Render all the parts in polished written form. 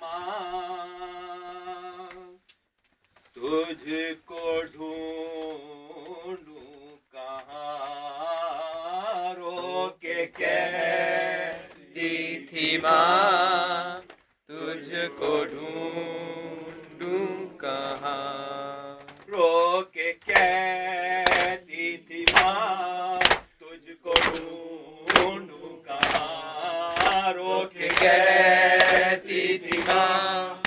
माँ तुझको ढूंढूं कहाँ, रोके कहती थी माँ तुझको ढूंढूं कहाँ, रोके कहती थी माँ तुझको ढूंढूं कहाँ, रोके कहती थी माँ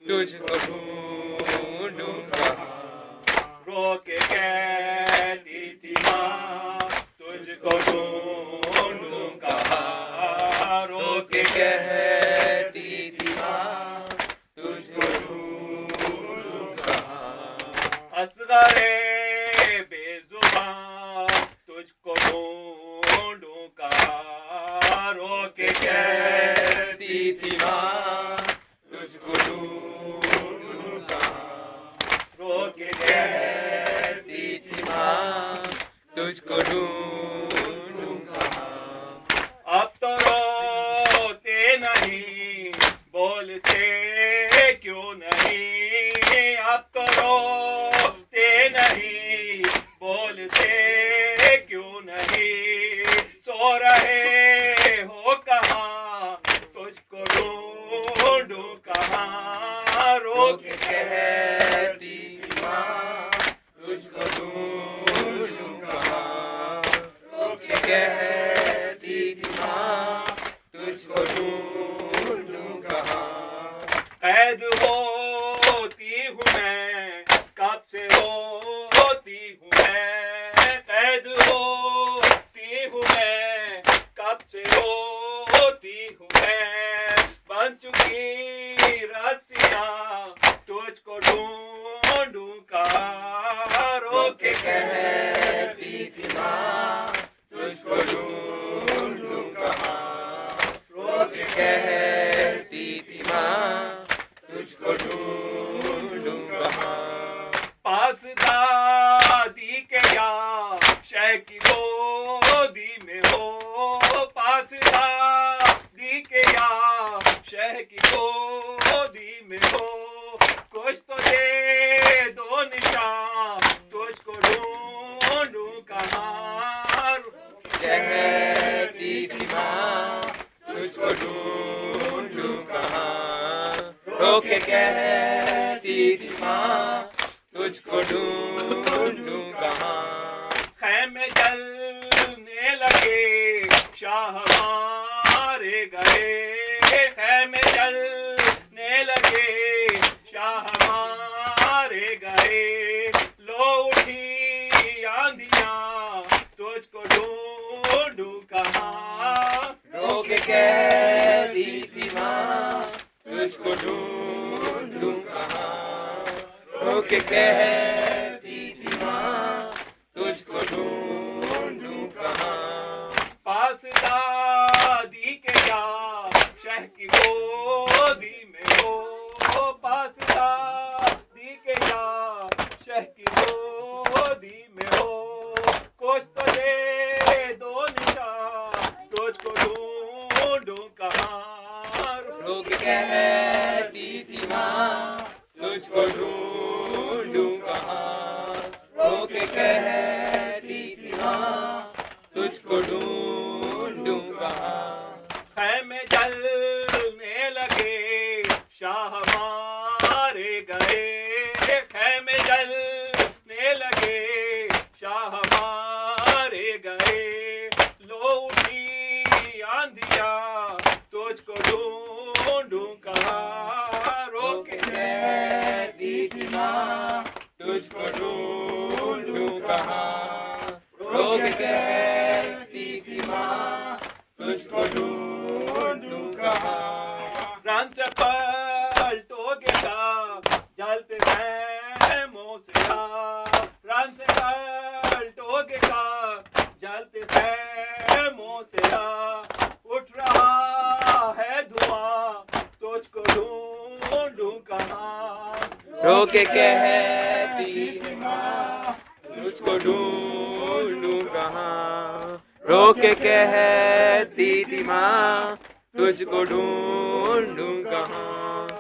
तुझको ढूंढूं कहाँ, रोके कहती थी माँ तुझको ढूंढूं कहाँ, रोके कहती थी माँ तुझको ढूंढूं कहाँ, असगरे बेजुबान तुझको ढूंढूं कहाँ, रोके कहती थी माँ तुझको ढूंढूं कहाँ, रोके कहती थी माँ तुझको ढूंढूं कहाँ, अब तो रोते नहीं बोलते क्यों नहीं, अब तो रोते नहीं बोलते क्यों नहीं, सो रहे हो कहाँ तुझको ढूंढूं कहाँ, रोके कहती माँ तुझको ढूंढूं कहाँ, रोके कहती थी माँ तुझको ढूंढूं कहाँ, कैद होती हूँ मैं कब से होती हूँ मैं, कैद होती हूँ मैं कब से होती हूँ मैं, बन चुकी रस्सियाँ तुझको ढूंढूं कहाँ, रोके कहती थी माँ तुझको ढूंढूं कहाँ, रोके कहती थी माँ तुझको ढूंढूं कहाँ, पास दादी के या शह की गोदी में हो, पास दादी के या शह की गोदी में हो, कुछ तो दे दो निशान तुझको ढूंढूं कहाँ, कहती थी माँ तुझको ढूंढूं कहाँ, रोके कहती थी माँ तुझको ढूंढूं कहाँ, खैमे जलने लगे शाह मारे गए, खैमे जलने लगे शाह मारे गए, लो उठी आंधियाँ तुझको ढूंढूं कहाँ, रोके कहती थी माँ तुझको ढूंढूं कहाँ, रोके कहती थी माँ तुझको ढूंढूं कहाँ, पास दादी के या शह की गोदी में हो, पास दादी के या शह की गोदी में हो, कुछ तो दे दो निशान तुझको ढूंढूं कहाँ, रोके कहती थी माँ तुझको ढूंढूं कहाँ, रोके कहती थी माँ तुझको ढूंढूं कहाँ, खैमे जलने लगे शाह मारे गए, खैमे जलने लगे शाह मारे गए, लो उठी आंधियाँ तुझको ढूंढूं कहाँ, रोके कहती थी माँ तुझको ढूंढूं कहाँ, रोके कहती थी माँ तुझको ढूंढूं कहाँ, प्राण से पलटोगे का जलते खैमों से का, प्राण से पलटोगे का जलते खैमों से का, उठ रहा है धुआं तुझको ढूंढूं कहाँ, रोके कहती है माँ तुझको ढूंढूं कहाँ, रोके कहती थी माँ तुझको ढूंढूं कहाँ।